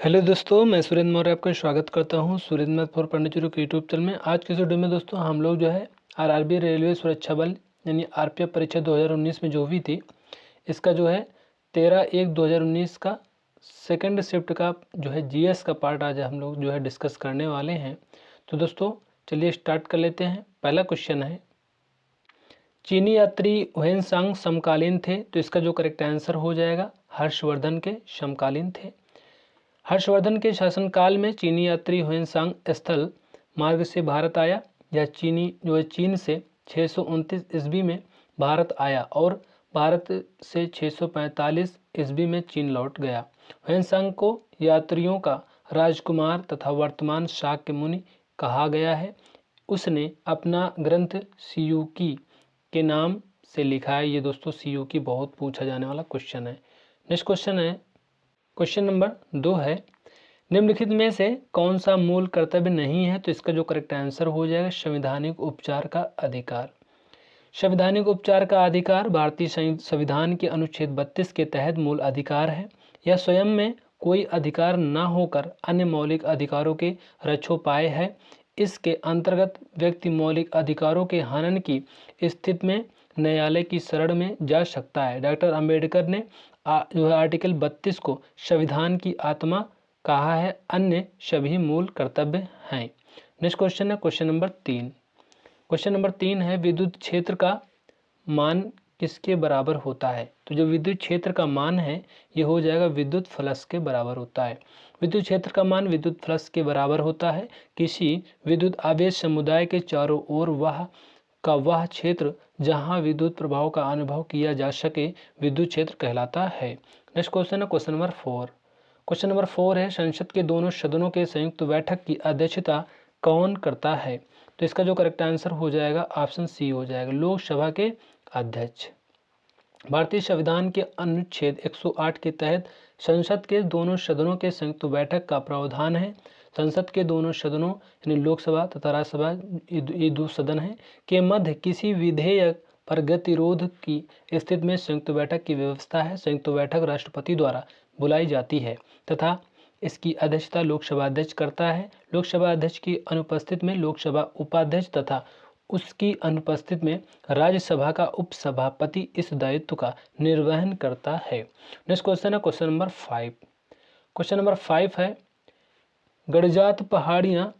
Hello दोस्तों, मैं सुरेंद्र मौर्य आपका स्वागत करता हूं सुरेंद्र मैथ फॉर पंडित के यूट्यूब चैनल में। आज के इस वीडियो में दोस्तों हम लोग जो है आरआरबी रेलवे सुरक्षा बल यानी आरपीएफ परीक्षा 2019 में जो हुई थी, इसका जो है 13/1/2019 का सेकंड शिफ्ट का जो है जीएस का पार्ट आज हम लोग जो है डिस्कस करने वाले हैं। तो दोस्तों चलिए स्टार्ट कर लेते हैं। पहला क्वेश्चन है, चीनी यात्री ह्वेनसांग समकालीन थे, तो इसका जो करेक्ट आंसर हो जाएगा हर्षवर्धन के समकालीन थे। हर्षवर्धन के शासनकाल में चीनी यात्री ह्वेनसांग स्थल मार्ग से भारत आया। यह चीन से 629 ईस्वी में भारत आया और भारत से 645 ईस्वी में चीन लौट गया। ह्वेनसांग को यात्रियों का राजकुमार तथा वर्तमान शाक्य मुनि कहा गया है। उसने अपना ग्रंथ सियूकी के नाम से लिखा है। ये दोस्तों सियूकी बहुत पूछा जाने वाला क्वेश्चन है। नेक्स्ट क्वेश्चन है, क्वेश्चन नंबर 2 है, निम्नलिखित में से कौन सा मूल कर्तव्य नहीं है? तो इसका जो करेक्ट आंसर हो जाएगा संवैधानिक उपचार का अधिकार। संवैधानिक उपचार का अधिकार भारतीय संविधान के अनुच्छेद 32 के तहत मूल अधिकार है। यह स्वयं में कोई अधिकार न होकर अन्य मौलिक अधिकारों के रक्षोपाय है। इसके अंतर्गत व्यक्ति मौलिक अधिकारों के हनन की स्थिति में न्यायालय की शरण में जा सकता है। डॉक्टर अंबेडकर ने जो है आर्टिकल 32 को संविधान की आत्मा कहा है। अन्य सभी मूल कर्तव्य हैं। नेक्स्ट क्वेश्चन है क्वेश्चन नंबर 3। क्वेश्चन नंबर 3 है, विद्युत क्षेत्र का मान किसके बराबर होता है? तो जो विद्युत क्षेत्र का मान है ये हो जाएगा विद्युत फ्लक्स के बराबर होता है। विद्युत क्षेत्र का मान विद्युत फ्लक्स के बराबर होता है। किसी विद्युत आवेश समुदाय के चारों ओर वह क्षेत्र जहां विद्युत प्रभाव का अनुभव किया जा सके विद्युत क्षेत्र कहलाता है। नेक्स्ट क्वेश्चन है क्वेश्चन नंबर 4। क्वेश्चन नंबर 4 है, संसद के दोनों सदनों के संयुक्त बैठक की अध्यक्षता कौन करता है? तो इसका जो करेक्ट आंसर हो जाएगा ऑप्शन सी हो जाएगा, लोकसभा के अध्यक्ष। भारतीय संविधान के अनुच्छेद 108 के तहत संसद के दोनों सदनों के संयुक्त बैठक का प्रावधान है। संसद के दोनों सदनों यानी लोकसभा तथा राज्यसभा, ये दो सदन हैं, के मध्य किसी विधेयक पर गतिरोध की स्थिति में संयुक्त बैठक की व्यवस्था है। संयुक्त बैठक राष्ट्रपति द्वारा बुलाई जाती है तथा इसकी अध्यक्षता लोकसभा अध्यक्ष करता है। लोकसभा अध्यक्ष की अनुपस्थिति में लोकसभा उपाध्यक्ष तथा उसकी अनुपस्थिति में राज्यसभा का उपसभापति इस दायित्व का निर्वहन करता है। नेक्स्ट क्वेश्चन है क्वेश्चन नंबर 5। क्वेश्चन नंबर 5 है, गडजात पहाड़ियाँ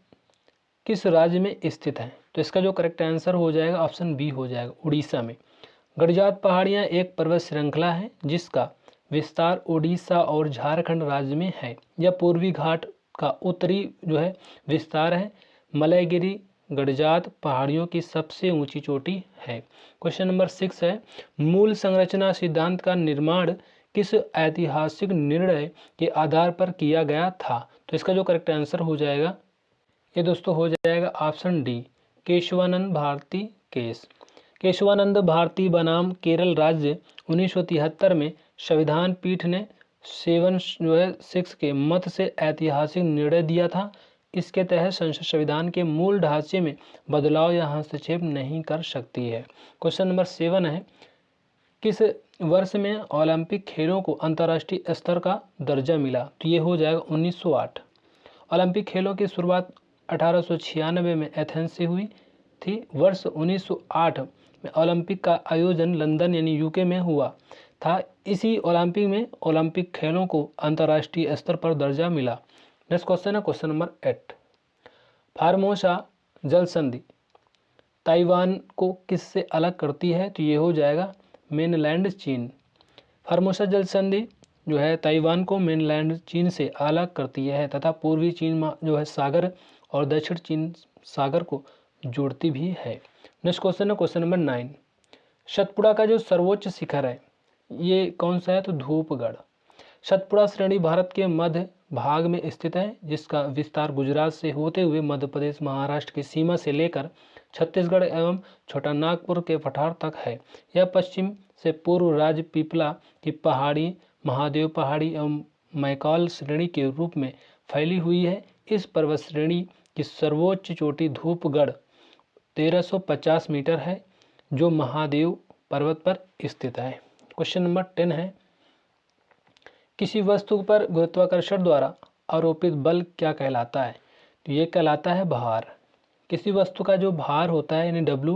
किस राज्य में स्थित हैं? तो इसका जो करेक्ट आंसर हो जाएगा ऑप्शन बी हो जाएगा, उड़ीसा में। गडजात पहाड़ियाँ एक पर्वत श्रृंखला है जिसका विस्तार उड़ीसा और झारखंड राज्य में है। यह पूर्वी घाट का उत्तरी जो है विस्तार है। मलयगिरी गडजात पहाड़ियों की सबसे ऊंची चोटी है। क्वेश्चन नंबर 6 है, मूल संरचना सिद्धांत का निर्माण किस ऐतिहासिक निर्णय के आधार पर किया गया था? तो इसका जो करेक्ट आंसर हो जाएगा ये दोस्तों हो जाएगा option D, Kesavananda Bharati case. Kesavananda Bharati बनाम केरल राज्य 1973 में संविधान पीठ ने 7-6 के मत से ऐतिहासिक निर्णय दिया था। इसके तहत संसद संविधान के मूल ढांचे में बदलाव या हस्तक्षेप नहीं कर सकती है। क्वेश्चन नंबर 7 है, किस वर्ष में ओलंपिक खेलों को अंतर्राष्ट्रीय स्तर का दर्जा मिला? तो ये हो जाएगा 1908। ओलंपिक खेलों की शुरुआत 1896 में एथेंस से हुई थी। वर्ष 1908 में ओलंपिक का आयोजन लंदन यानी यूके में हुआ था। इसी ओलंपिक में ओलंपिक खेलों को अंतर्राष्ट्रीय स्तर पर दर्जा मिला। नेक्स्ट क्वेश्चन है क्वेश्चन नंबर 8। फार्मोसा जल संधि ताइवान को किससे अलग करती है? तो ये हो जाएगा मेनलैंड चीन। फार्मोसा जल संधि जो है ताइवान को मेनलैंड चीन से अलग करती है तथा पूर्वी चीन जो है सागर और दक्षिण चीन सागर को जोड़ती भी है। नेक्स्ट क्वेश्चन है क्वेश्चन नंबर 9। सतपुड़ा का जो सर्वोच्च शिखर है ये कौन सा है? तो धूपगढ़। सतपुड़ा श्रेणी भारत के मध्य भाग में स्थित है जिसका विस्तार गुजरात से होते हुए मध्य प्रदेश महाराष्ट्र की सीमा से लेकर छत्तीसगढ़ एवं छोटा नागपुर के पठार तक है। यह पश्चिम से पूर्व राज्य पीपला की पहाड़ी, महादेव पहाड़ी एवं मैकाल श्रेणी के रूप में फैली हुई है। इस पर्वत श्रेणी की सर्वोच्च चोटी धूपगढ़ 1350 मीटर है जो महादेव पर्वत पर स्थित है। क्वेश्चन नंबर 10 है, किसी वस्तु पर गुरुत्वाकर्षण द्वारा आरोपित बल क्या कहलाता है? तो ये कहलाता है भार। किसी वस्तु का जो भार होता है यानी W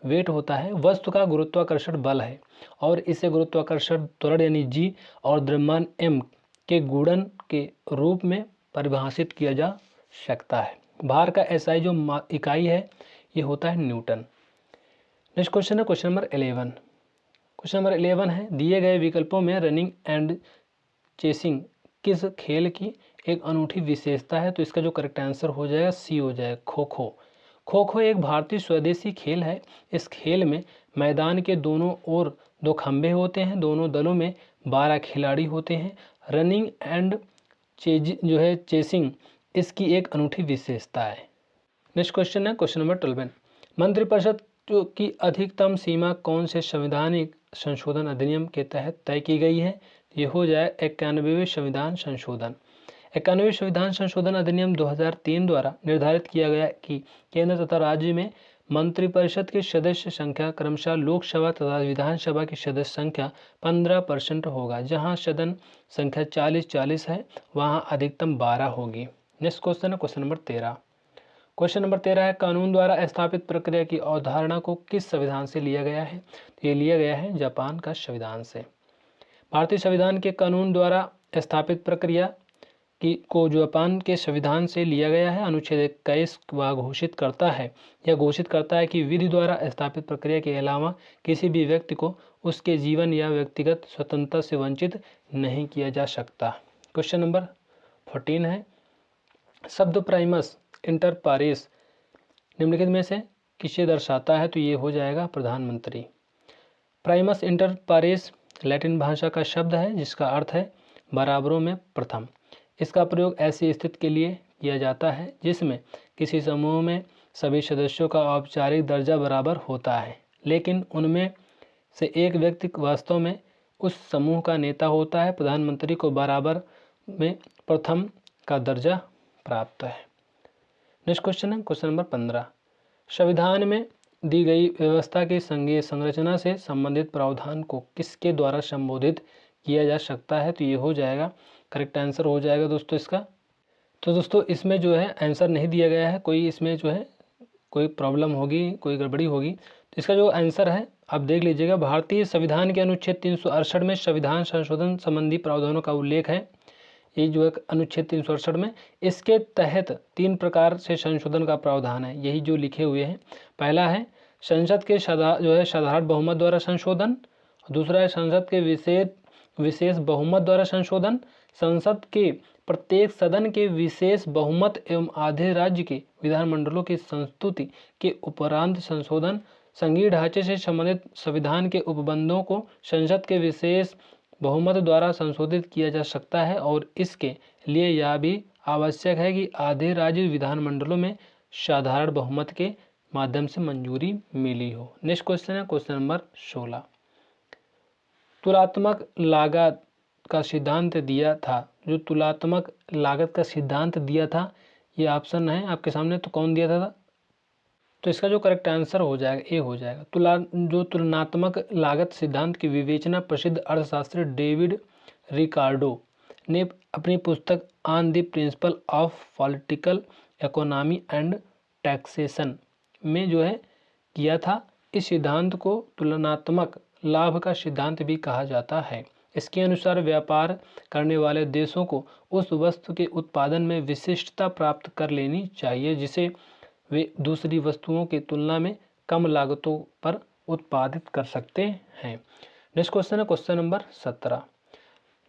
वेट होता है, वस्तु का गुरुत्वाकर्षण बल है और इसे गुरुत्वाकर्षण त्वरण यानी G और द्रव्यमान M के गुणन के रूप में परिभाषित किया जा सकता है। भार का SI जो इकाई है ये होता है न्यूटन। नेक्स्ट क्वेश्चन है क्वेश्चन नंबर 11। क्वेश्चन नंबर 11 है, दिए गए विकल्पों में रनिंग एंड चेसिंग किस खेल की एक अनूठी विशेषता है? तो इसका जो करेक्ट आंसर हो जाएगा सी हो जाएगा, खो खो। खो खो एक भारतीय स्वदेशी खेल है। इस खेल में मैदान के दोनों ओर 2 खंभे होते हैं, दोनों दलों में 12 खिलाड़ी होते हैं। रनिंग एंड चेसिंग इसकी एक अनूठी विशेषता है। नेक्स्ट क्वेश्चन है क्वेश्चन नंबर 12। मंत्रिपरिषद की अधिकतम सीमा कौन से संवैधानिक संशोधन अधिनियम के तहत तय की गई है? ये हो जाए 91वें संविधान संशोधन। 91वें संविधान संशोधन अधिनियम 2003 द्वारा निर्धारित किया गया कि केंद्र तथा राज्य में मंत्रिपरिषद की सदस्य संख्या क्रमशः लोकसभा तथा विधानसभा की सदस्य संख्या 15% होगा। जहां सदन संख्या 40-40 है वहां अधिकतम 12 होगी। नेक्स्ट क्वेश्चन है क्वेश्चन नंबर 13। क्वेश्चन नंबर 13 है, कानून द्वारा स्थापित प्रक्रिया की अवधारणा को किस संविधान से लिया गया है? तो ये लिया गया है जापान का संविधान से। भारतीय संविधान के कानून द्वारा स्थापित प्रक्रिया को जापान के संविधान से लिया गया है। अनुच्छेद 21 वह घोषित करता है कि विधि द्वारा स्थापित प्रक्रिया के अलावा किसी भी व्यक्ति को उसके जीवन या व्यक्तिगत स्वतंत्रता से वंचित नहीं किया जा सकता। क्वेश्चन नंबर 14 है, शब्द प्राइमस इंटर पारिस निम्नलिखित में से किसे दर्शाता है? तो ये हो जाएगा प्रधानमंत्री। प्राइमस इंटर पारिस लैटिन भाषा का शब्द है जिसका अर्थ है बराबरों में प्रथम। इसका प्रयोग ऐसी स्थिति के लिए किया जाता है जिसमें किसी समूह में सभी सदस्यों का औपचारिक दर्जा बराबर होता है, लेकिन उनमें से एक व्यक्ति वास्तव में उस समूह का नेता होता है। प्रधानमंत्री को बराबर में प्रथम का दर्जा प्राप्त है। नेक्स्ट क्वेश्चन है क्वेश्चन नंबर 15। संविधान में दी गई व्यवस्था की संघीय संरचना से संबंधित प्रावधान को किसके द्वारा संबोधित किया जा सकता है? तो ये हो जाएगा करेक्ट आंसर हो जाएगा दोस्तों इसका। तो दोस्तों इसमें जो है आंसर नहीं दिया गया है, कोई इसमें जो है कोई प्रॉब्लम होगी, कोई गड़बड़ी होगी। तो इसका जो आंसर है आप देख लीजिएगा, भारतीय संविधान के अनुच्छेद 368 में संविधान संशोधन संबंधी प्रावधानों का उल्लेख है। ये जो है अनुच्छेद 368 में, इसके तहत 3 प्रकार से संशोधन का प्रावधान है, यही जो लिखे हुए हैं। पहला है संसद के साधारण बहुमत द्वारा संशोधन, दूसरा है संसद के विशेष बहुमत द्वारा संशोधन, संसद के प्रत्येक सदन के विशेष बहुमत एवं आधे राज्य के विधानमंडलों की संस्तुति के उपरांत संशोधन। संघीय ढांचे से संबंधित संविधान के उपबंधों को संसद के विशेष बहुमत द्वारा संशोधित किया जा सकता है और इसके लिए यह भी आवश्यक है कि आधे राज्य विधानमंडलों में साधारण बहुमत के माध्यम से मंजूरी मिली हो। नेक्स्ट क्वेश्चन है क्वेश्चन नंबर 16। तुलनात्मक लागत का सिद्धांत दिया था, जो तुलनात्मक लागत का सिद्धांत दिया था ये ऑप्शन है आपके सामने, तो कौन दिया था? तो इसका जो करेक्ट आंसर हो जाएगा ए हो जाएगा। जो तुलनात्मक लागत सिद्धांत की विवेचना प्रसिद्ध अर्थशास्त्री डेविड रिकार्डो ने अपनी पुस्तक on the principle of political economy and taxation में जो है किया था। इस सिद्धांत को तुलनात्मक लाभ का सिद्धांत भी कहा जाता है। इसके अनुसार व्यापार करने वाले देशों को उस वस्तु के उत्पादन में विशिष्टता प्राप्त कर लेनी चाहिए जिसे वे दूसरी वस्तुओं की तुलना में कम लागतों पर उत्पादित कर सकते हैं। नेक्स्ट क्वेश्चन है क्वेश्चन नंबर 17।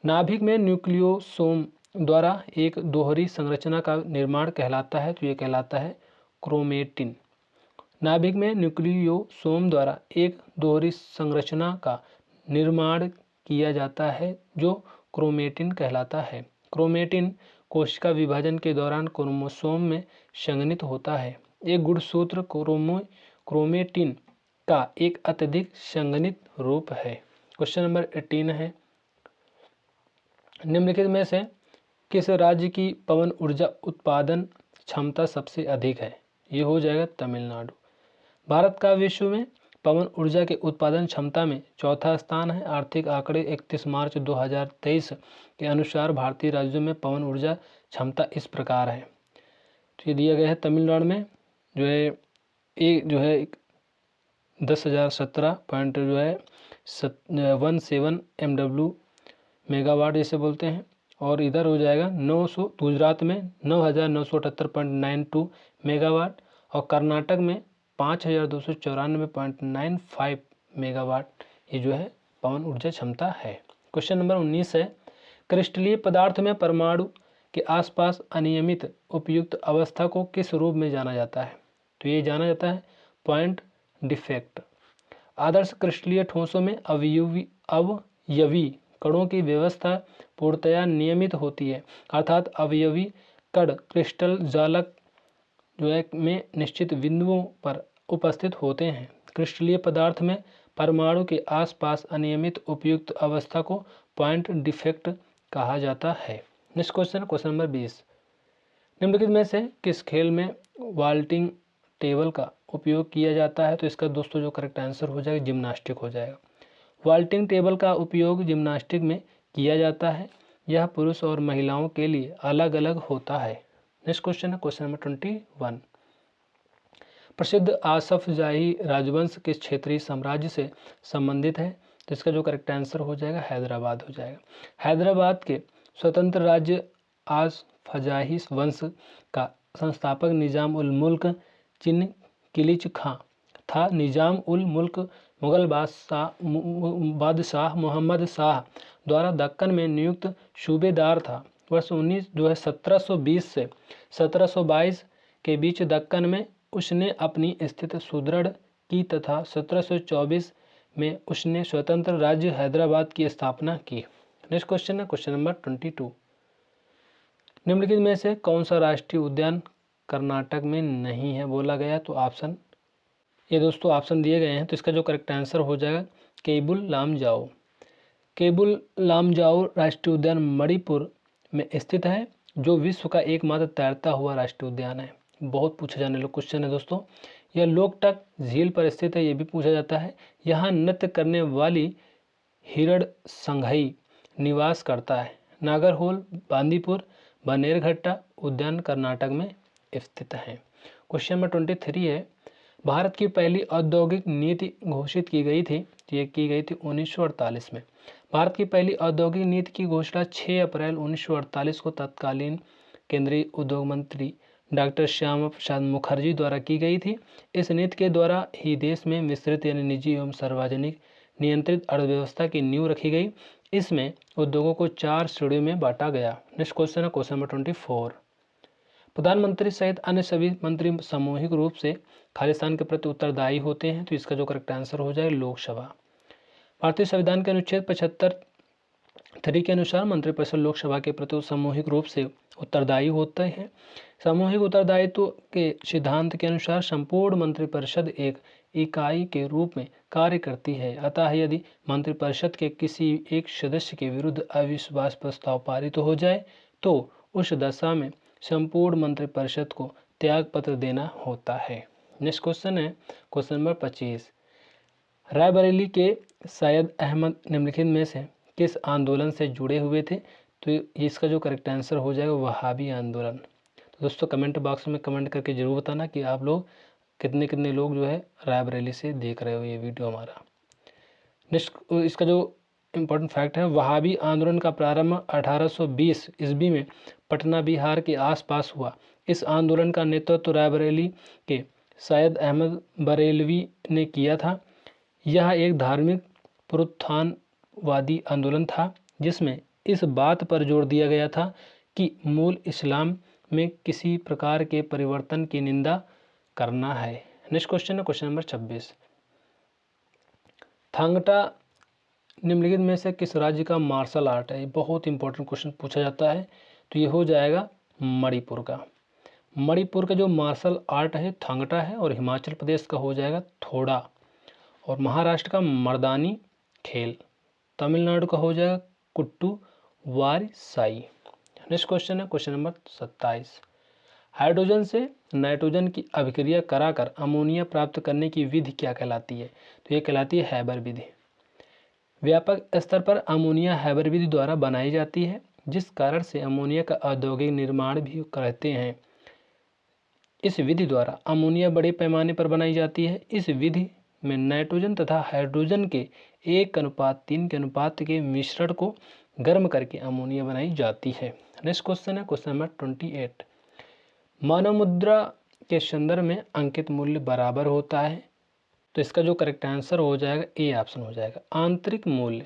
नाभिक में न्यूक्लियोसोम द्वारा एक दोहरी संरचना का निर्माण कहलाता है, तो ये कहलाता है क्रोमेटिन। नाभिक में न्यूक्लियोसोम द्वारा एक दोहरी संरचना का निर्माण किया जाता है जो क्रोमेटिन कहलाता है। क्रोमेटिन कोशिका विभाजन के दौरान क्रोमोसोम में संघनित होता है। एक गुणसूत्र क्रोमेटिन का एक अत्यधिक संघनित रूप है। क्वेश्चन नंबर 18 है, निम्नलिखित में से किस राज्य की पवन ऊर्जा उत्पादन क्षमता सबसे अधिक है? ये हो जाएगा तमिलनाडु। भारत का विश्व में पवन ऊर्जा के उत्पादन क्षमता में चौथा स्थान है। आर्थिक आंकड़े 31 मार्च 2023 के अनुसार भारतीय राज्यों में पवन ऊर्जा क्षमता इस प्रकार है। तो ये दिया गया है तमिलनाडु में जो है एक जो है 10,017 पॉइंट जो है 17 MW मेगावाट जैसे बोलते हैं। और इधर हो जाएगा 900 गुजरात में 9,978.92 मेगावाट और कर्नाटक में 5,294.95 मेगावाट ये जो है पवन ऊर्जा क्षमता है। क्वेश्चन नंबर 19 है, क्रिस्टलीय पदार्थ में परमाणु के आसपास अनियमित उपयुक्त अवस्था को किस रूप में जाना जाता है? तो ये जाना जाता है पॉइंट डिफेक्ट। आदर्श क्रिस्टलीय ठोसों में अवयवी कणों की व्यवस्था पूर्णतया नियमित होती है, अर्थात अवयवी कण क्रिस्टल जालक जो है में निश्चित बिंदुओं पर उपस्थित होते हैं। क्रिस्टलीय पदार्थ में परमाणु के आसपास अनियमित उपयुक्त अवस्था को पॉइंट डिफेक्ट कहा जाता है। नेक्स्ट क्वेश्चन, क्वेश्चन नंबर 20, निम्नलिखित में से किस खेल में वाल्टिंग टेबल का उपयोग किया जाता है? तो इसका दोस्तों जो करेक्ट आंसर हो जाएगा जिम्नास्टिक हो जाएगा। वाल्टिंग टेबल का उपयोग जिम्नास्टिक में किया जाता है। यह पुरुष और महिलाओं के लिए अलग अलग होता है। नेक्स्ट क्वेश्चन है क्वेश्चन नंबर 21, प्रसिद्ध आसफ जाही राजवंश किस क्षेत्रीय साम्राज्य से संबंधित है? तो इसका जो करेक्ट आंसर हो जाएगा हैदराबाद हो जाएगा। हैदराबाद के स्वतंत्र राज्य आसफजाही वंश का संस्थापक निजाम उल मुल्क किलिच खां था। निजाम उल मुल्क मुगल बादशाह मोहम्मद शाह द्वारा दक्कन में नियुक्त सूबेदार था। वर्ष 1720 से 1722 के बीच दक्कन में उसने अपनी स्थिति सुदृढ़ की तथा 1724 में उसने स्वतंत्र राज्य हैदराबाद की स्थापना की। नेक्स्ट क्वेश्चन है क्वेश्चन नंबर 22, निम्नलिखित में से कौन सा राष्ट्रीय उद्यान कर्नाटक में नहीं है बोला गया? तो ऑप्शन ये दोस्तों ऑप्शन दिए गए हैं, तो इसका जो करेक्ट आंसर हो जाएगा केबुल लामजाओ। केबुल लामजाओ राष्ट्रीय उद्यान मणिपुर में स्थित है, जो विश्व का एकमात्र तैरता हुआ राष्ट्रीय उद्यान है। बहुत पूछा जाने वाला क्वेश्चन है दोस्तों। यह लोकटक झील पर स्थित है, ये भी पूछा जाता है। यहाँ नृत्य करने वाली हिरण संघई निवास करता है। नागरहोल बांदीपुर बनेरघट्टा उद्यान कर्नाटक में स्थित है। क्वेश्चन नंबर 23 है, भारत की पहली औद्योगिक नीति घोषित की गई थी। ये की गई थी 1948 में। भारत की पहली औद्योगिक नीति की घोषणा 6 अप्रैल 1948 को तत्कालीन केंद्रीय उद्योग मंत्री डॉक्टर श्यामा प्रसाद मुखर्जी द्वारा की गई थी। इस नीति के द्वारा ही देश में विस्तृत यानी निजी एवं सार्वजनिक नियंत्रित अर्थव्यवस्था की नींव रखी गई। इसमें उद्योगों को 4 श्रेणियों में बांटा गया। नेक्स्ट क्वेश्चन है क्वेश्चन नंबर 24, प्रधानमंत्री सहित अन्य सभी मंत्री सामूहिक रूप से खालिस्तान के प्रति उत्तरदायी होते हैं। तो इसका जो करेक्ट आंसर हो जाएगा लोकसभा। भारतीय संविधान के अनुच्छेद 75 के अनुसार मंत्रिपरिषद लोकसभा के प्रति सामूहिक रूप से उत्तरदायी होते हैं। सामूहिक उत्तरदायित्व के सिद्धांत के अनुसार संपूर्ण मंत्रिपरिषद एक इकाई के रूप में कार्य करती है। अतः यदि मंत्रिपरिषद के किसी एक सदस्य के विरुद्ध अविश्वास प्रस्ताव पारित हो जाए तो उस दशा में संपूर्ण मंत्रिपरिषद को त्याग पत्र देना होता है। नेक्स्ट क्वेश्चन है क्वेश्चन नंबर 25, रायबरेली के सैयद अहमद निम्नलिखित में से किस आंदोलन से जुड़े हुए थे? तो इसका जो करेक्ट आंसर हो जाएगा वहाबी आंदोलन। तो दोस्तों कमेंट बॉक्स में कमेंट करके जरूर बताना कि आप लोग कितने लोग जो है रायबरेली से देख रहे हो ये वीडियो हमारा। नेक्स्ट इसका जो इम्पोर्टेंट फैक्ट है, वहाबी आंदोलन का प्रारंभ 1820 ईस्वी में पटना बिहार के आसपास हुआ। इस आंदोलन का नेतृत्व रायबरेली के सैयद अहमद बरेलवी ने किया था। यह एक धार्मिक पुनरुत्थानवादी आंदोलन था जिसमें इस बात पर जोर दिया गया था कि मूल इस्लाम में किसी प्रकार के परिवर्तन की निंदा करना है। नेक्स्ट क्वेश्चन है क्वेश्चन नंबर 26, थांगटा निम्नलिखित में से किस राज्य का मार्शल आर्ट है? बहुत इंपॉर्टेंट क्वेश्चन पूछा जाता है। तो ये हो जाएगा मणिपुर का। मणिपुर का जो मार्शल आर्ट है थांगटा है और हिमाचल प्रदेश का हो जाएगा थोड़ा और महाराष्ट्र का मर्दानी खेल, तमिलनाडु का हो जाएगा कुट्टू वार साई। नेक्स्ट क्वेश्चन है क्वेश्चन नंबर 27, हाइड्रोजन से नाइट्रोजन की अभिक्रिया कराकर अमोनिया प्राप्त करने की विधि क्या कहलाती है? तो ये कहलाती है हैबर विधि। व्यापक स्तर पर अमोनिया हैबर विधि द्वारा बनाई जाती है, जिस कारण से अमोनिया का औद्योगिक निर्माण भी करते हैं। इस विधि द्वारा अमोनिया बड़े पैमाने पर बनाई जाती है। इस विधि में नाइट्रोजन तथा हाइड्रोजन के 1:3 के अनुपात के मिश्रण को गर्म करके अमोनिया बनाई जाती है। नेक्स्ट क्वेश्चन है क्वेश्चन नंबर 28। मानव मुद्रा के संदर्भ में अंकित मूल्य बराबर होता है, तो इसका जो करेक्ट आंसर हो जाएगा ए ऑप्शन हो जाएगा। आंतरिक मूल्य,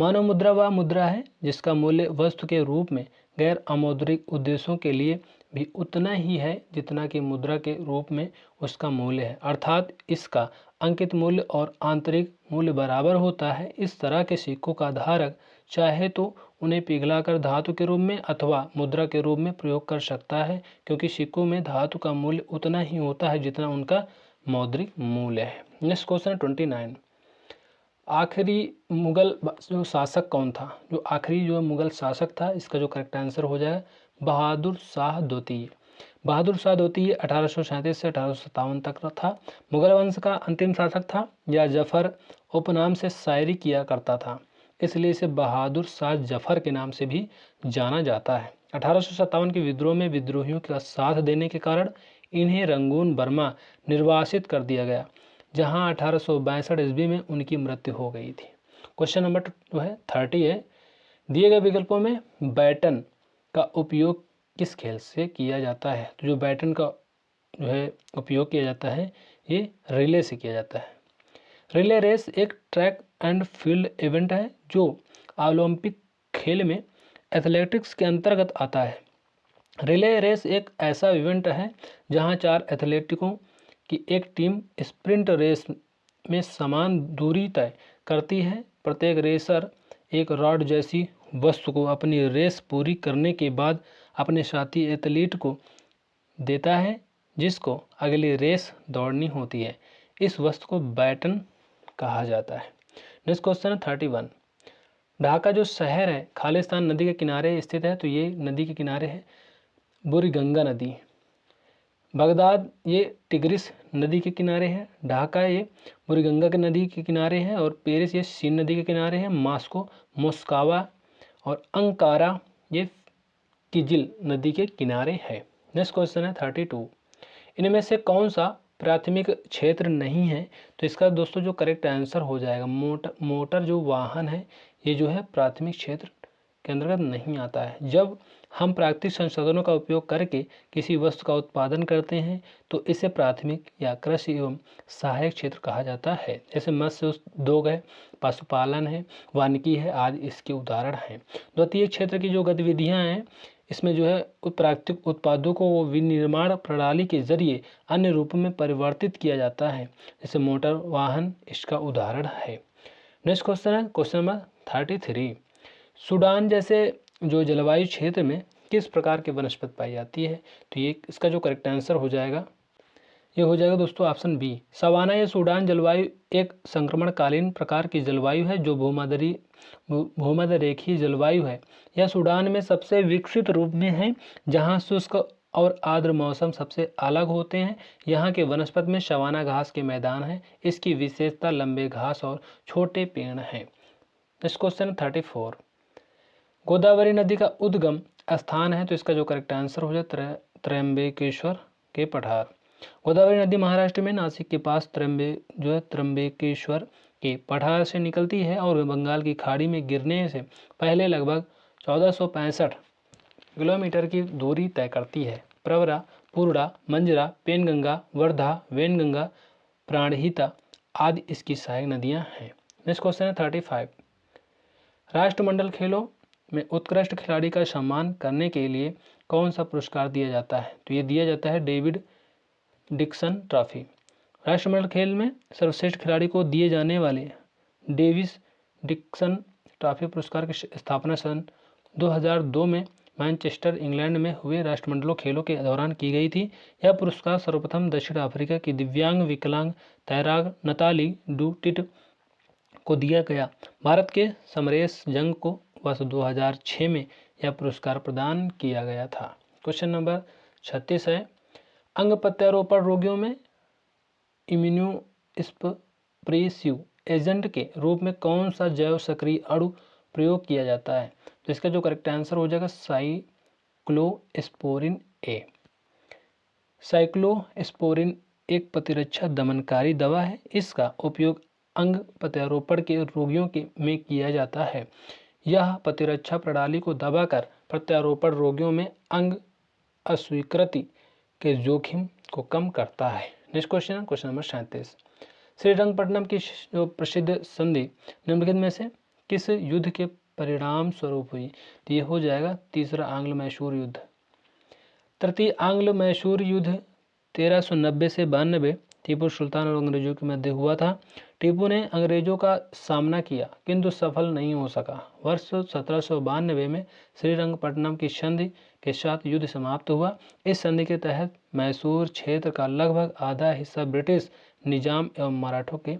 मानव मुद्रा वह मुद्रा है जिसका मूल्य वस्तु के रूप में गैर अमौद्रिक उद्देश्यों के लिए भी उतना ही है जितना कि मुद्रा के रूप में उसका मूल्य है, अर्थात इसका अंकित मूल्य और आंतरिक मूल्य बराबर होता है। इस तरह के सिक्कों का धारक चाहे तो उन्हें पिघलाकर धातु के रूप में अथवा मुद्रा के रूप में प्रयोग कर सकता है, क्योंकि सिक्कों में धातु का मूल्य उतना ही होता है जितना उनका मौद्रिक मूल्य है। Next question 29। आखिरी मुगल जो शासक कौन था? जो आखिरी जो मुगल शासक था, इसका जो करेक्ट आंसर हो जाएगा बहादुर शाह द्वितीय। बहादुर शाह द्वितीय 1837 से 1857 तक था। मुगल वंश का अंतिम शासक था। यह जफर उपनाम से शायरी किया करता था, इसलिए इसे बहादुर शाह जफर के नाम से भी जाना जाता है। 1857 के विद्रोह में विद्रोहियों का साथ देने के कारण इन्हें रंगून बर्मा निर्वासित कर दिया गया, जहां 1862 ईस्वी में उनकी मृत्यु हो गई थी। क्वेश्चन नंबर जो है 30 है। दिए गए विकल्पों में बैटन का उपयोग किस खेल से किया जाता है? तो जो बैटन का जो है उपयोग किया जाता है ये रिले से किया जाता है। रिले रेस एक ट्रैक एंड फील्ड इवेंट है जो ओलंपिक खेल में एथलेटिक्स के अंतर्गत आता है। रिले रेस एक ऐसा इवेंट है जहां 4 एथलेटिकों की एक टीम स्प्रिंट रेस में समान दूरी तय करती है। प्रत्येक रेसर एक रॉड जैसी वस्तु को अपनी रेस पूरी करने के बाद अपने साथी एथलीट को देता है, जिसको अगली रेस दौड़नी होती है। इस वस्तु को बैटन कहा जाता है। नेक्स्ट क्वेश्चन है 31। ढाका जो शहर है खालिस्तान नदी के किनारे स्थित है, तो ये नदी के किनारे है बुरीगंगा नदी। बगदाद ये टिग्रिस नदी के किनारे है। ढाका ये बुरीगंगा के नदी के किनारे है। और पेरिस ये सीन नदी के किनारे है। मास्को मोस्कावा और अंकारा ये किजिल नदी के किनारे है। नेक्स्ट क्वेश्चन है 32। इनमें से कौन सा प्राथमिक क्षेत्र नहीं है? तो इसका दोस्तों जो करेक्ट आंसर हो जाएगा मोटर जो वाहन है ये जो है प्राथमिक क्षेत्र के अंतर्गत नहीं आता है। जब हम प्राकृतिक संसाधनों का उपयोग करके किसी वस्तु का उत्पादन करते हैं तो इसे प्राथमिक या कृषि एवं सहायक क्षेत्र कहा जाता है। जैसे मत्स्य उद्योग है, पशुपालन है, वानिकी है आदि इसके उदाहरण हैं। द्वितीय क्षेत्र की जो गतिविधियां हैं इसमें जो है प्राकृतिक उत्पादों को विनिर्माण प्रणाली के जरिए अन्य रूपों में परिवर्तित किया जाता है, जैसे मोटर वाहन इसका उदाहरण है। नेक्स्ट क्वेश्चन है क्वेश्चन नंबर 33। सूडान जैसे जो जलवायु क्षेत्र में किस प्रकार की वनस्पति पाई जाती है? तो ये इसका जो करेक्ट आंसर हो जाएगा ये हो जाएगा दोस्तों ऑप्शन बी। सवाना या सूडान जलवायु एक संक्रमणकालीन प्रकार की जलवायु है जो भूमध्य रेखीय जलवायु है। यह सूडान में सबसे विकसित रूप में है, जहां शुष्क और आर्द्र मौसम सबसे अलग होते हैं। यहाँ के वनस्पति में सवाना घास के मैदान हैं। इसकी विशेषता लंबे घास और छोटे पेड़ हैं। Next question 34। गोदावरी नदी का उद्गम स्थान है, तो इसका जो करेक्ट आंसर हो जाए त्र्यंबकेश्वर के पठार। गोदावरी नदी महाराष्ट्र में नासिक के पास त्र्यंबकेश्वर के पठार से निकलती है और बंगाल की खाड़ी में गिरने से पहले लगभग 1465 किलोमीटर की दूरी तय करती है। प्रवरा, पूर्णा, मंजरा, पेनगंगा, वर्धा, वेनगंगा, प्राणहिता आदि इसकी सहायक नदियां हैं। नेक्स्ट क्वेश्चन है 35। राष्ट्रमंडल खेलों में उत्कृष्ट खिलाड़ी का सम्मान करने के लिए कौन सा पुरस्कार दिया जाता है? तो ये दिया जाता है डेविड डिक्सन ट्रॉफी। राष्ट्रमंडल खेल में सर्वश्रेष्ठ खिलाड़ी को दिए जाने वाले डेविस डिक्सन ट्रॉफी पुरस्कार की स्थापना सन 2002 में मैनचेस्टर इंग्लैंड में हुए राष्ट्रमंडलों खेलों के दौरान की गई थी। यह पुरस्कार सर्वप्रथम दक्षिण अफ्रीका की दिव्यांग विकलांग तैराक नताली डुटिट को दिया गया। भारत के समरेश जंग को वर्ष 2006 में यह पुरस्कार प्रदान किया गया था। क्वेश्चन नंबर 36 है। अंग प्रत्यारोपण रोगियों में इम्यूनोसप्रेसिव एजेंट के रूप में कौन सा जैव सक्रिय अणु प्रयोग किया जाता है? तो इसका जो करेक्ट आंसर हो जाएगा साइक्लोस्पोरिन ए। साइक्लोस्पोरिन एक प्रतिरक्षा दमनकारी दवा है। इसका उपयोग अंग प्रत्यारोपण के रोगियों में किया जाता है। यह प्रतिरक्षा प्रणाली को दबाकर प्रत्यारोपण रोगियों में अंग अस्वीकृति के जोखिम को कम करता है। नेक्स्ट क्वेश्चन है क्वेश्चन नंबर 37। श्रीरंगपट्टनम की जो प्रसिद्ध संधि निम्नलिखित में से किस युद्ध के परिणाम स्वरूप हुई? तो ये हो जाएगा तीसरा आंग्ल मैसूर युद्ध। तृतीय आंग्ल मैसूर युद्ध 1390 से 92 टीपू सुल्तान और अंग्रेजों के मध्य हुआ था। टीपू ने अंग्रेजों का सामना किया किंतु सफल नहीं हो सका। वर्ष 1792 में श्रीरंगपट्टनम की संधि के साथ युद्ध समाप्त हुआ। इस संधि के तहत मैसूर क्षेत्र का लगभग आधा हिस्सा ब्रिटिश निजाम एवं मराठों के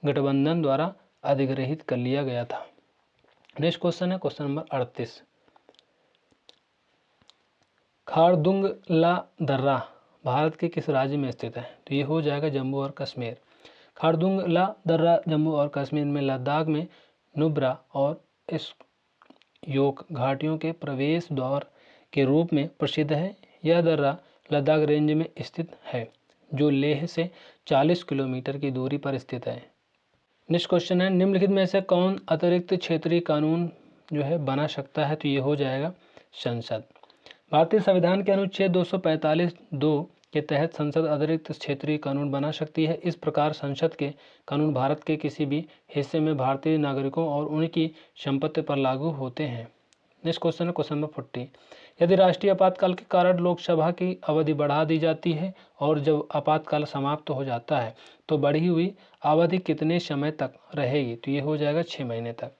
गठबंधन द्वारा अधिग्रहित कर लिया गया था। नेक्स्ट क्वेश्चन है क्वेश्चन नंबर 38। खारदुंगला दर्रा भारत के किस राज्य में स्थित है? तो ये हो जाएगा जम्मू और कश्मीर। खारदुंगला दर्रा जम्मू और कश्मीर में लद्दाख में नुब्रा और योक घाटियों के प्रवेश द्वार के रूप में प्रसिद्ध है। यह दर्रा लद्दाख रेंज में स्थित है जो लेह से 40 किलोमीटर की दूरी पर स्थित है। नेक्स्ट क्वेश्चन है निम्नलिखित में से कौन अतिरिक्त क्षेत्रीय कानून जो है बना सकता है? तो ये हो जाएगा संसद। भारतीय संविधान के अनुच्छेद 245(2) के तहत संसद अतिरिक्त क्षेत्रीय कानून बना सकती है। इस प्रकार संसद के कानून भारत के किसी भी हिस्से में भारतीय नागरिकों और उनकी संपत्ति पर लागू होते हैं। नेक्स्ट क्वेश्चन है क्वेश्चन नंबर 40। यदि राष्ट्रीय आपातकाल के कारण लोकसभा की अवधि बढ़ा दी जाती है और जब आपातकाल समाप्त हो जाता है तो बढ़ी हुई अवधि कितने समय तक रहेगी? तो ये हो जाएगा 6 महीने तक।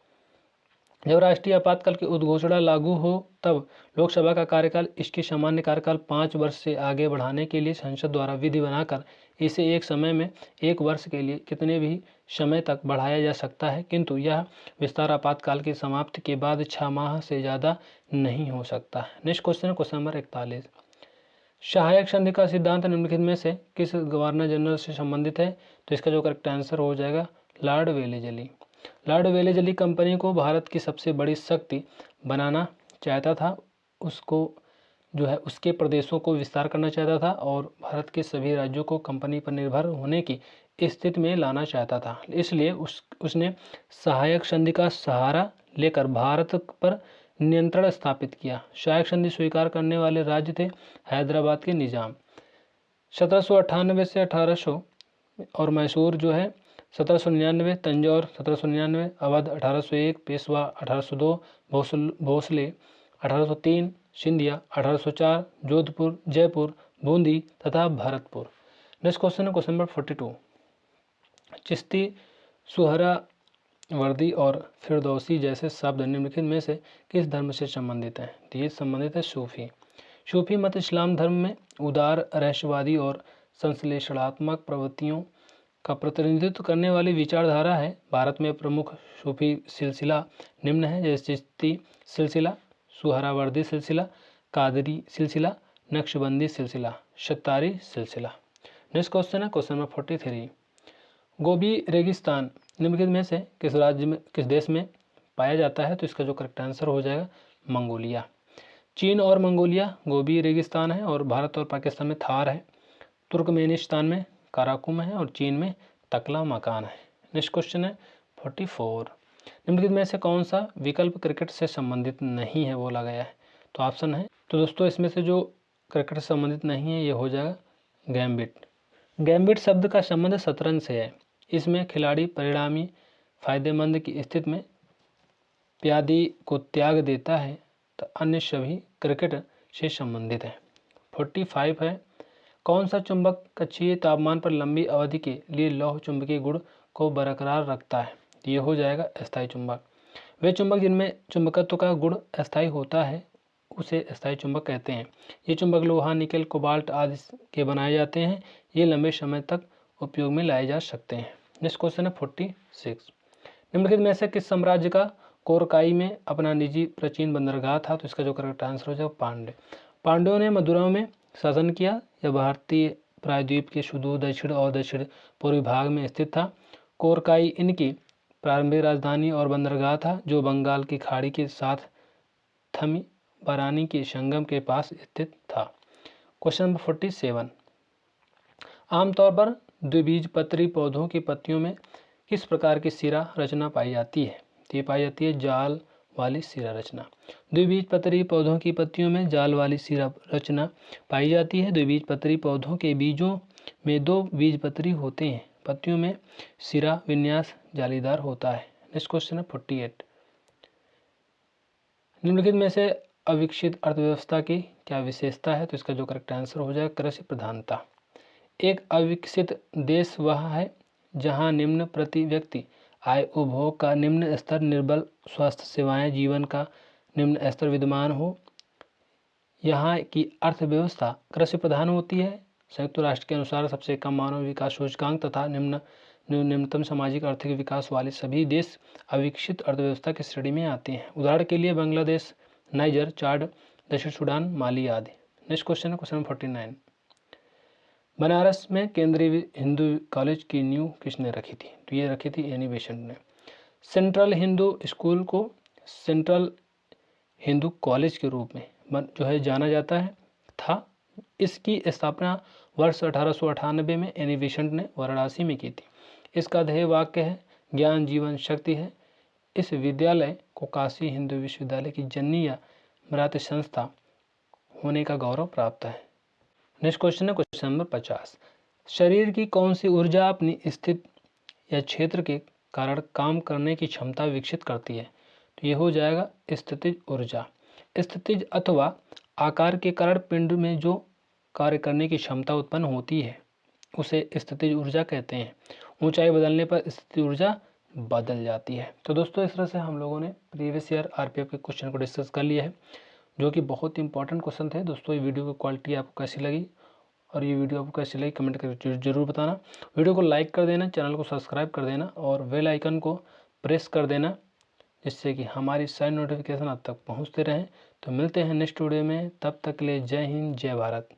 जब राष्ट्रीय आपातकाल की उद्घोषणा लागू हो तब लोकसभा का कार्यकाल इसके सामान्य कार्यकाल 5 वर्ष से आगे बढ़ाने के लिए संसद द्वारा विधि बनाकर इसे एक समय में 1 वर्ष के लिए कितने भी समय तक बढ़ाया जा सकता है, किंतु यह विस्तार आपातकाल की समाप्ति के बाद 6 माह से ज़्यादा नहीं हो सकता। नेक्स्ट क्वेश्चन है क्वेश्चन नंबर 41। सहायक संधि का सिद्धांत निम्नलिखित में से किस गवर्नर जनरल से संबंधित है? तो इसका जो करेक्ट आंसर हो जाएगा Lord Wellesley. Lord Wellesley company को भारत की सबसे बड़ी शक्ति बनाना चाहता था। उसको जो है उसके प्रदेशों को विस्तार करना चाहता था और भारत के सभी राज्यों को कंपनी पर निर्भर होने की स्थिति में लाना चाहता था। इसलिए उसने सहायक संधि का सहारा लेकर भारत पर नियंत्रण स्थापित किया। सहायक संधि स्वीकार करने वाले राज्य थे हैदराबाद के निजाम 1798 से 1800 और मैसूर जो है 1799, तंजौर 1799, अवध 1801, पेशवा 1802, भोसले 1803, सिंधिया 1804, जोधपुर, जयपुर, बूंदी तथा भरतपुर। नेक्स्ट क्वेश्चन है क्वेश्चन नंबर 42। चिश्ती, सुहरावर्दी और फिरदौसी जैसे शब्द निम्नलिखित में से किस धर्म से संबंधित हैं? तो ये संबंधित है सूफी। सूफी मत इस्लाम धर्म में उदार, रहस्यवादी और संश्लेषणात्मक प्रवृत्तियों का प्रतिनिधित्व करने वाली विचारधारा है। भारत में प्रमुख सूफी सिलसिला निम्न है जैसे चिश्ती सिलसिला, सुहरावर्दी सिलसिला, कादरी सिलसिला, नक्शबंदी सिलसिला, सत्तारी सिलसिला। नेक्स्ट क्वेश्चन है क्वेश्चन नंबर 43। गोबी रेगिस्तान निम्नलिखित में से किस राज्य में किस देश में पाया जाता है? तो इसका जो करेक्ट आंसर हो जाएगा मंगोलिया। चीन और मंगोलिया गोबी रेगिस्तान है और भारत और पाकिस्तान में थार है, तुर्कमेनिस्तान में काराकुम है और चीन में तकला मकान है। नेक्स्ट क्वेश्चन है 44। निम्नलिखित में से कौन सा विकल्प क्रिकेट से संबंधित नहीं है बोला गया है? तो ऑप्शन है तो दोस्तों इसमें से जो क्रिकेट से संबंधित नहीं है ये हो जाएगा गैम्बिट। गैम्बिट शब्द का संबंध शतरंज से है। इसमें खिलाड़ी परिणामी फायदेमंद की स्थिति में प्यादी को त्याग देता है तो अन्य सभी क्रिकेट से संबंधित है। 45 है कौन सा चुंबक कक्षीय तापमान पर लंबी अवधि के लिए लौह चुंबकीय गुण को बरकरार रखता है? ये हो जाएगा अस्थायी चुंबक। वे चुंबक जिनमें चुंबकत्व का गुण अस्थायी होता है उसे अस्थायी चुंबक कहते हैं। ये चुंबक लोहा, निकल, कोबाल्ट आदि के बनाए जाते हैं। ये लंबे समय तक उपयोग में लाए जा सकते हैं। नेक्स्ट क्वेश्चन है 46। निम्नलिखित में से किस साम्राज्य का कोरकाई में अपना निजी प्राचीन बंदरगाह था? तो इसका जो करेक्ट आंसर हो जाएगा पांड्य। पांड्यों ने मदुरा में शासन किया। यह भारतीय प्रायद्वीप के सुदूर दक्षिण और दक्षिण पूर्वी भाग में स्थित था। कोरकाई इनकी प्रारंभिक राजधानी और बंदरगाह था, जो बंगाल की खाड़ी के साथ थमिबारानी के संगम के पास स्थित था। क्वेश्चन नंबर 47, आमतौर पर द्विबीजपत्री पौधों की पत्तियों में किस प्रकार की सिरा रचना पाई जाती है? तो ये पाई जाती है जाल वाली सिरा रचना। द्विबीजपत्री पौधों की पत्तियों में जाल वाली सिरा रचना पाई जाती है। द्विबीजपत्री पौधों के बीजों में 2 बीजपत्री होते हैं। पत्तियों में सिरा विन्यास जालीदार होता है। नेक्स्ट क्वेश्चन है 48, निम्नलिखित में से अविकसित अर्थव्यवस्था की क्या विशेषता है? तो इसका जो करेक्ट आंसर हो जाएगा कृषि प्रधानता। एक अविकसित देश वह है जहां निम्न प्रति व्यक्ति आय, उपभोग का निम्न स्तर, निर्बल स्वास्थ्य सेवाएं, जीवन का निम्न स्तर विद्यमान हो। यहाँ की अर्थव्यवस्था कृषि प्रधान होती है। संयुक्त राष्ट्र के अनुसार सबसे कम मानव विकास सूचकांक तथा निम्नतम सामाजिक आर्थिक विकास वाले सभी देश अविकसित अर्थव्यवस्था की श्रेणी में आते हैं। उदाहरण के लिए बांग्लादेश, नाइजर, चाड, दक्षिण सूडान, माली आदि। नेक्स्ट क्वेश्चन है क्वेश्चन नंबर 49, बनारस में केंद्रीय हिंदू कॉलेज की नींव किसने रखी थी? तो ये रखी थी एनी बेसेंट ने। सेंट्रल हिंदू स्कूल को सेंट्रल हिंदू कॉलेज के रूप में जो है जाना जाता है था। इसकी स्थापना वर्ष 1898 में एनी बेसेंट ने वाराणसी में की थी। इसका ध्येय वाक्य है ज्ञान जीवन शक्ति है। इस विद्यालय को काशी हिंदू विश्वविद्यालय की जननी या मराठी संस्था होने का गौरव प्राप्त है। नेक्स्ट क्वेश्चन है क्वेश्चन नंबर 50, शरीर की कौन सी ऊर्जा अपनी स्थिति या क्षेत्र के कारण काम करने की क्षमता विकसित करती है? तो ये हो जाएगा स्थितिज ऊर्जा। स्थितिज अथवा आकार के कारण पिंड में जो कार्य करने की क्षमता उत्पन्न होती है उसे स्थितिज ऊर्जा कहते हैं। ऊंचाई बदलने पर स्थितिज ऊर्जा बदल जाती है। तो दोस्तों इस तरह से हम लोगों ने प्रीवियस ईयर आरपीएफ के क्वेश्चन को डिस्कस कर लिया है, जो कि बहुत ही इंपॉर्टेंट क्वेश्चन थे। दोस्तों ये वीडियो की क्वालिटी आपको कैसी लगी और ये वीडियो आपको कैसी लगी कमेंट करके जरूर बताना। वीडियो को लाइक कर देना, चैनल को सब्सक्राइब कर देना और बेल आइकन को प्रेस कर देना, जिससे कि हमारी सारी नोटिफिकेशन आप तक पहुंचते रहें। तो मिलते हैं नेक्स्ट वीडियो में, तब तक के लिए जय हिंद जय भारत।